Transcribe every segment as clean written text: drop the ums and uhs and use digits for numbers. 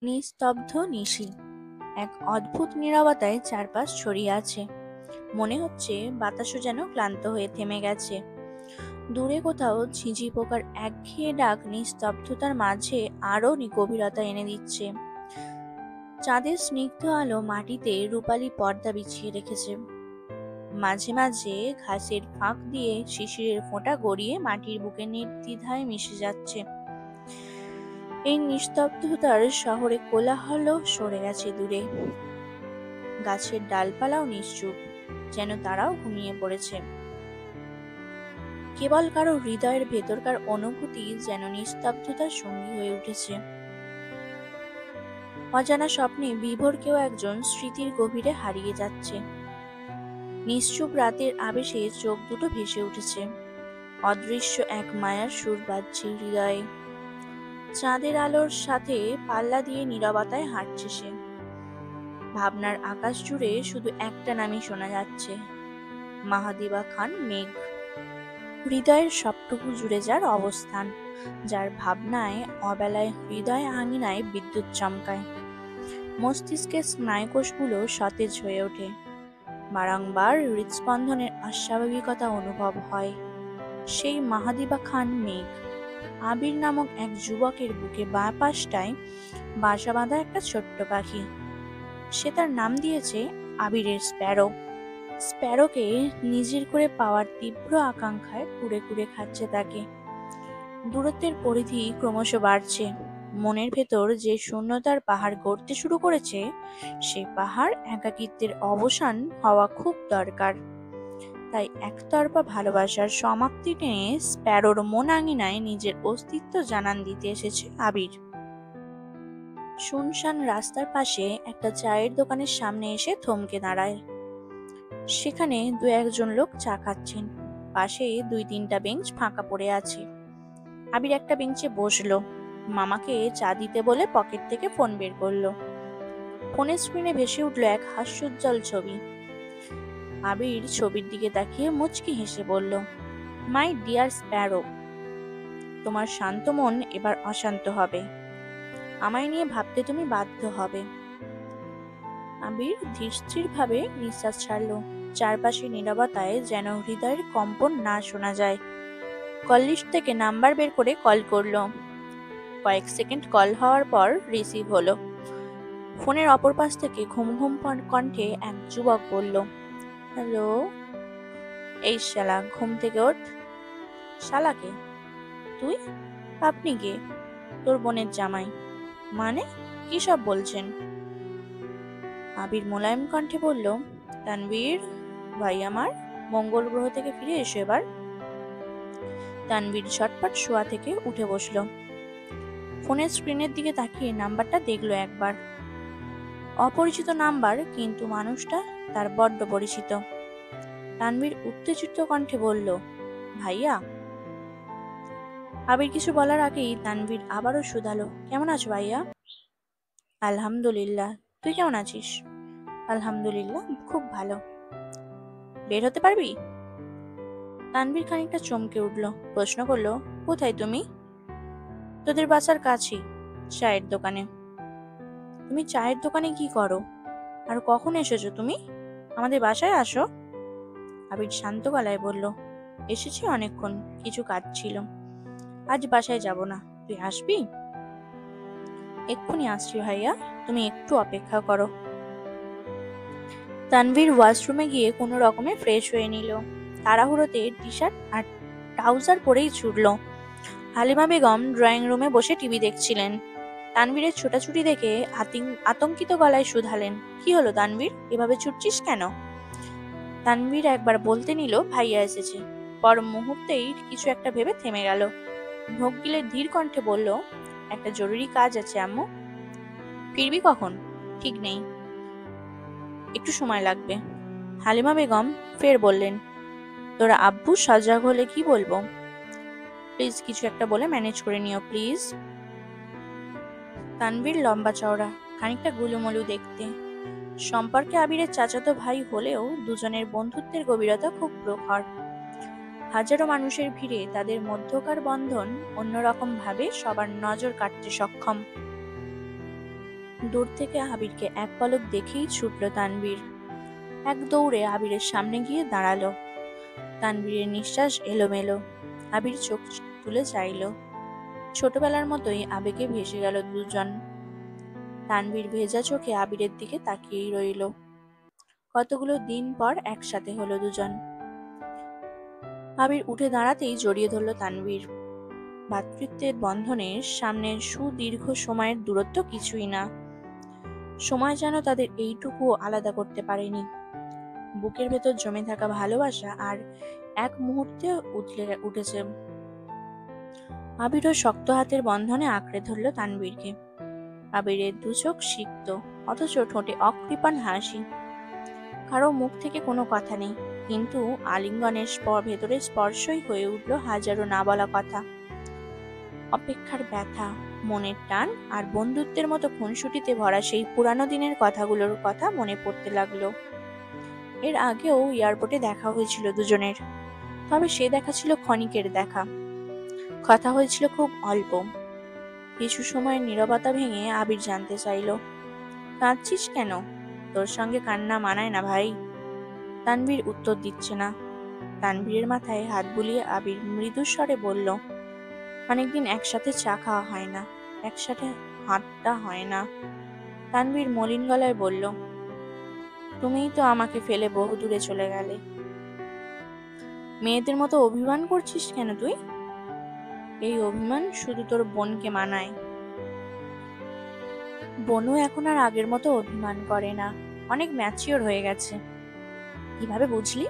নিস্তব্ধ নিশি। এক অদ্ভুত নীরবতায় চারপাশ ছড়িয়ে আছে। মনে হচ্ছে বাতাসও যেন ক্লান্ত হয়ে থেমে গেছে। দূরে কোথাও ঝিঁঝি পোকার একঘেয়ে ডাক নিস্তব্ধতার মাঝে আরো গভীরতা এনে দিচ্ছে। চাঁদের স্নিগ্ধ আলো মাটিতে রূপালী পর্দা বিছিয়ে রেখেছে। মাঝে মাঝে ঘাসের ফাঁক দিয়ে শিশিরের ফোঁটা গড়িয়ে মাটির বুকে নির্দ্বিধায় মিশে যাচ্ছে। এই নিস্তব্ধতার শহরে কোলাহল সরে গেছে দূরে। গাছের ডালপালাও নিশ্চুপ, যেন তারাও ঘুমিয়ে পড়েছে। কেবল কারো হৃদয়ের ভেতরকার অনুভূতি যেন নিস্তব্ধতার সঙ্গী হয়ে উঠেছে। অজানা স্বপ্নে বিভোর কেউ একজন স্মৃতির গভীরে হারিয়ে যাচ্ছে। নিশ্চুপ রাতের আবেশে চোখ দুটো ভেসে উঠেছে। অদৃশ্য এক মায়ার সুর বাজছে হৃদয়ে। চাঁদের আলোর সাথে পাল্লা দিয়ে নীরবতায় হাঁটছে সে। ভাবনার আকাশ জুড়ে শুধু একটা নামই শোনা যাচ্ছে, মাহাদিবা খান মেঘ। হৃদয়ের সবটুকু জুড়ে যার অবস্থান, যার ভাবনায় অবেলায় হৃদয় আঙিনায় বিদ্যুৎ চমকায়। মস্তিষ্কের স্নায়ুকোষগুলো সতেজ হয়ে ওঠে। বারংবার হৃদস্পন্দনের অস্বাভাবিকতা অনুভব হয়। সেই মাহাদিবা খান মেঘ। আবির নামক এক যুবকের বুকে বাঁ পাশটায় বাসা বাঁধা একটা ছোট্ট পাখি। সে তার নাম দিয়েছে আবিরের স্প্যারো। স্প্যারোকে নিজের করে পাওয়ার তীব্র আকাঙ্ক্ষায় কুড়ে কুড়ে খাচ্ছে তাকে। দূরত্বের পরিধি ক্রমশ বাড়ছে। মনের ভেতর যে শূন্যতার পাহাড় গড়তে শুরু করেছে, সে পাহাড় একাকিত্বের অবসান হওয়া খুব দরকার। তাই একতরফা ভালোবাসার সমাপ্তি টেনে স্প্যারোর মন আঙিনায় নিজের অস্তিত্ব জানান দিতে এসেছে আবির। শুনশান রাস্তার পাশে একটা চায়ের দোকানের সামনে এসে থমকে দাঁড়ায়। সেখানে দু একজন লোক চা খাচ্ছেন। পাশে দুই তিনটা বেঞ্চ ফাঁকা পড়ে আছে। আবির একটা বেঞ্চে বসলো। মামাকে চা দিতে বলে পকেট থেকে ফোন বের করলো। ফোনের স্ক্রিনে ভেসে উঠলো এক হাস্যোজ্জ্বল ছবি। আবির ছবির দিকে তাকিয়ে মুচকি হেসে বলল, মাই ডিয়ার স্প্যারো, তোমার শান্ত মন এবার অশান্ত হবে। আমায় নিয়ে ভাবতে তুমি বাধ্য হবে। আবির ধীর ভাবে নিঃশ্বাস ছাড়লো। চারপাশে নীরবতায় যেন হৃদয়ের কম্পন না শোনা যায়। কল লিস্ট থেকে নাম্বার বের করে কল করলো। কয়েক সেকেন্ড কল হওয়ার পর রিসিভ হলো। ফোনের অপর পাশ থেকে ঘুম ঘুম কণ্ঠে এক যুবক বলল, হ্যালো। এই শালা, ঘুম থেকে ওঠ। শালাকে? তুই? আপনি কে? তোর বোনের জামাই। মানে কি সব বলছেন? আবির মোলায়েম কণ্ঠে বলল, তানভীর ভাই আমার, মঙ্গল গ্রহ থেকে ফিরে এসো এবার। তানভীর ঝটপট শোয়া থেকে উঠে বসলো। ফোনের স্ক্রিনের দিকে তাকিয়ে নাম্বারটা দেখলো একবার। অপরিচিত নাম্বার, কিন্তু মানুষটা তার বড্ড পরিচিত। তানভীর উত্তেজিত কণ্ঠে বলল, ভাইয়া। আবির কিছু বলার আগেই তানভীর আবারও শুধালো, কেমন আছো ভাইয়া? আলহামদুলিল্লাহ, তুই কেমন আছিস? আলহামদুলিল্লাহ, খুব ভালো। বের হতে পারবি? তানভীর খানিকটা চমকে উঠলো, প্রশ্ন করলো, কোথায় তুমি? তোদের বাসার কাছেই, চায়ের দোকানে। তুমি চায়ের দোকানে কি করো? আর কখন এসেছো তুমি? আমাদের বাসায় আসো। আবির শান্ত গলায় বলল, এসেছি অনেকক্ষণ, কিছু কাজ ছিল। আজ বাসায় যাব না, তুই আসবি? এক্ষুনি আসছি ভাইয়া, তুমি একটু অপেক্ষা করো। তানভীর ওয়াশরুমে গিয়ে কোনো রকমে ফ্রেশ হয়ে নিল। তাড়াহুড়োতে টি শার্ট আর ট্রাউজার পরেই ছুটল। হালিমা বেগম ড্রয়িং রুমে বসে টিভি দেখছিলেন। তানভীরের ছোটাছুটি দেখে আতঙ্কিত গলায় শুধালেন, কি হলো তানভীর, এভাবে ছুটছিস কেন? তানভীর একবার বলতে নিল ভাইয়া এসেছে, পর মুহূর্তেই কিছু একটা ভেবে থেমে গেল। ঢোক গিলে ধীর কণ্ঠে বলল, একটা জরুরি কাজ আছে আম্মু। ফিরবি কখন? ঠিক নেই, একটু সময় লাগবে। হালিমা বেগম ফের বললেন, তোরা আব্বু সজাগ হলে কি বলবো? প্লিজ কিছু একটা বলে ম্যানেজ করে নিও প্লিজ। তানভীর লম্বা চওড়া, খানিকটা গুলুমলু দেখতে। সম্পর্কে আবিরের চাচাতো ভাই হলেও দুজনের বন্ধুত্বের গভীরতা খুব প্রখর। হাজারো মানুষের ভিড়ে তাদের মধ্যকার বন্ধন অন্যরকম ভাবে সবার নজর কাটতে সক্ষম। দূর থেকে আবিরকে এক পলক দেখেই ছুটল তানভীর। এক দৌড়ে আবিরের সামনে গিয়ে দাঁড়ালো। তানভীরের নিঃশ্বাস এলোমেলো। আবির চোখ তুলে চাইল। ছোটবেলার মতোই আবেগে ভেসে গেল দুজন। তানভীর ভেজা চোখে আবিরের দিকে তাকিয়েই রইল। কতগুলো দিন পর একসাথে হলো দুজন। আবির উঠে দাঁড়াতেই জড়িয়ে ধরল তানভীর। ভ্রাতৃত্বের বন্ধনের সামনে সুদীর্ঘ সময়ের দূরত্ব কিছুই না। সময় যেন তাদের এইটুকুও আলাদা করতে পারেনি। বুকের ভেতর জমে থাকা ভালোবাসা আর এক মুহূর্তে উঠেছে। আবিরও শক্ত হাতের বন্ধনে আঁকড়ে ধরল তানভীরকে। আবিরের দু চোখ সিক্ত, অথচ ঠোঁটে অকৃপণ হাসি। কারো মুখ থেকে কোনো কথা নেই, কিন্তু আলিঙ্গনের ভেতরের স্পর্শই হয়ে উঠল হাজারো না বলা কথা। অপেক্ষার ব্যথা, মনের টান আর বন্ধুত্বের মতো খুনসুটিতে ভরা সেই পুরানো দিনের কথাগুলোর কথা মনে পড়তে লাগলো। এর আগেও এয়ারপোর্টে দেখা হয়েছিল দুজনের, তবে সে দেখা ছিল ক্ষণিকের দেখা। কথা হয়েছিল খুব অল্প। কিছু সময় নীরবতা ভেঙে আবির জানতে চাইল, কাঁদছিস কেন? তোর সঙ্গে কান্না মানায় না ভাই। তানভীর উত্তর দিচ্ছে না। তানভীরের মাথায় হাত বুলিয়ে আবির মৃদু স্বরে বলল, অনেকদিন একসাথে চা খাওয়া হয় না, একসাথে হাঁটা হয় না। তানভীর মলিন গলায় বলল, তুমিই তো আমাকে ফেলে বহু দূরে চলে গেলে। মেয়েদের মতো অভিমান করছিস কেন তুই? এই অভিমান শুধু তোর বোনকে মানায়। বোনও এখন আর আগের মতো অভিমান করে না, অনেক ম্যাচিওর হয়ে গেছে। কিভাবে বুঝলি?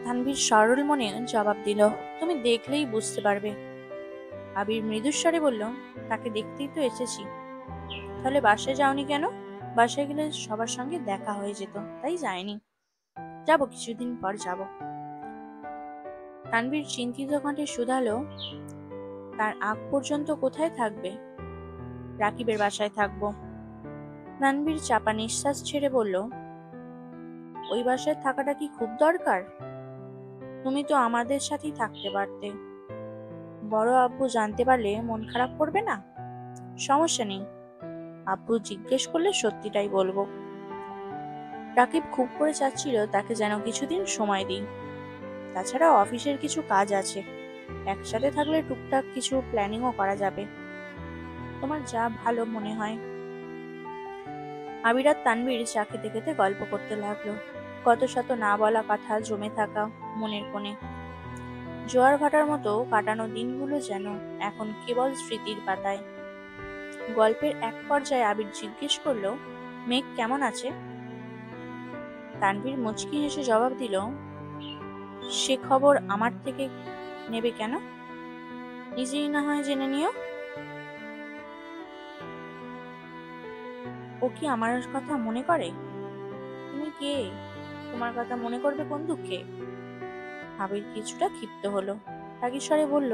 তানভীর সরল মনে জবাব দিল, তুমি দেখলেই বুঝতে পারবে। আবির মৃদুস্বরে বলল, তাকে দেখতেই তো এসেছি। তাহলে বাসায় যাওনি কেন? বাসায় গেলে সবার সঙ্গে দেখা হয়ে যেত, তাই যায়নি। যাবো, কিছুদিন পর যাব। তানভীর চিন্তিত কণ্ঠে শুধালো, তার আগ পর্যন্ত কোথায় থাকবে? রাকিবের বাসায় থাকবো। তানভীর চাপা নিঃশ্বাস ছেড়ে বলল, ওই বাসায় থাকাটা কি খুব দরকার? তুমি তো আমাদের সাথেই থাকতে পারতে। বড় আব্বু জানতে পারলে মন খারাপ করবে না? সমস্যা নেই, আব্বু জিজ্ঞেস করলে সত্যিটাই বলবো। রাকিব খুব করে চাচ্ছিল তাকে যেন কিছুদিন সময় দিই। তাছাড়া অফিসের কিছু কাজ আছে, একসাথে থাকলে টুকটাক কিছু প্ল্যানিংও করা যাবে। তোমার যা ভালো মনে হয়। আবির আর তানভীর চা খেতে খেতে গল্প করতে লাগলো। কত শত না বলা কথা জমে থাকা মনের কোণে। জোয়ার ভাটার মতো কাটানো দিনগুলো যেন এখন কেবল স্মৃতির পাতায়। গল্পের এক পর্যায়ে আবির জিজ্ঞেস করলো, মেঘ কেমন আছে? তানভীর মুচকি হেসে জবাব দিল, সে খবর আমার থেকে নেবে কেন? নিজেই না হয় জেনে নিও। ও কি আমার কথা মনে করে? তুমি কে? তোমার কথা মনে করবে কোন দুঃখে? আবির কিছুটা ক্ষিপ্ত হলো। রাগীস্বরে বলল,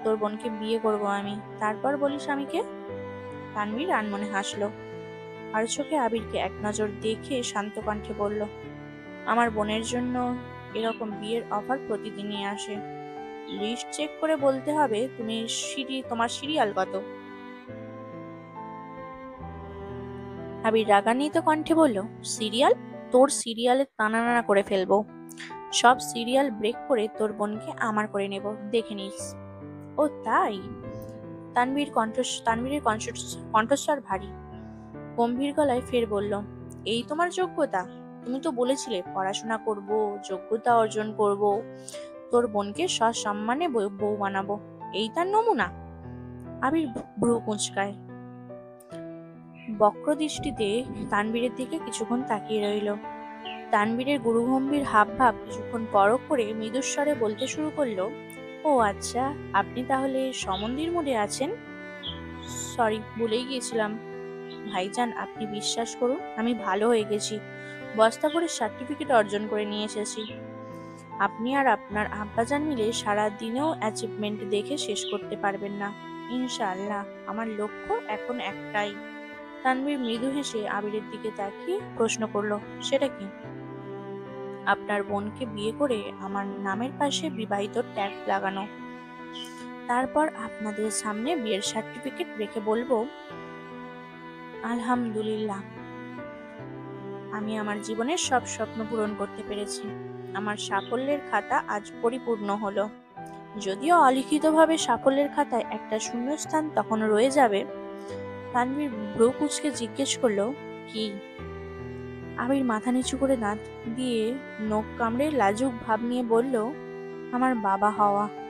তোর বোনকে বিয়ে করব আমি, তারপর বলিস আমি কে? তানভীর আনমনে হাসলো। আর চোখে আবিরকে এক নজর দেখে শান্ত কণ্ঠে বলল, আমার বোনের জন্য এরকম বিয়ের অফার প্রতিদিনই আসে। লিস্ট চেক করে বলতে হবে তোমার সিরিয়াল কত। আবির রাগান্বিত কণ্ঠে বলল, সিরিয়াল? তোর সিরিয়ালে টানাটানা করে ফেলবো। সব সিরিয়াল ব্রেক করে তোর বোনকে আমার করে নেব, দেখে নিস। ও তাই? তানভীরের কণ্ঠস্বর ভারী। গম্ভীর গলায় ফের বলল, এই তোমার যোগ্যতা? তুমি তো বলেছিলে পড়াশোনা করব, যোগ্যতা অর্জন করব, তোর বোনকে সসম্মানে বউ বানাবো, এই তার নমুনা? আবির ভ্রু কুঁচকায়। বক্র দৃষ্টিতে তানভীরের দিকে কিছুক্ষণ তাকিয়ে রইল। তানভীরের গুরুগম্ভীর হাবভাব কিছুক্ষণ পরখ করে মৃদুস্বরে বলতে শুরু করলো, ও আচ্ছা, আপনি তাহলে সমন্দির মোডে আছেন? সরি, ভুলেই গিয়েছিলাম। ভাইজান, আপনি বিশ্বাস করুন, আমি ভালো হয়ে গেছি। বস্তা করে সার্টিফিকেট অর্জন করে নিয়ে এসেছি। আপনি আর আপনার আব্বাজান মিলে সারা দিনেও অ্যাচিভমেন্ট দেখে শেষ করতে পারবেন না। ইনশাআল্লাহ, আমার লক্ষ্য এখন একটাই। তানভীর মৃদু হেসে আবিরের দিকে তাকিয়ে প্রশ্ন করলো, সেটা কি? আপনার বোনকে বিয়ে করে আমার নামের পাশে বিবাহিত ট্যাগ লাগানো। তারপর আপনাদের সামনে বিয়ের সার্টিফিকেট রেখে বলবো, আলহামদুলিল্লাহ, আমি আমার জীবনের সব স্বপ্ন পূরণ করতে পেরেছি। আমার সাফল্যের খাতা আজ পরিপূর্ণ হলো। যদিও অলিখিতভাবে সাফল্যের খাতায় একটা শূন্যস্থান তখনও রয়ে যাবে। তানভীর ভ্রু কুঁচকে জিজ্ঞেস করলো, কি? আবির মাথা নিচু করে দাঁত দিয়ে নখ কামড়ে লাজুক ভাব নিয়ে বলল, আমার বাবা হওয়া।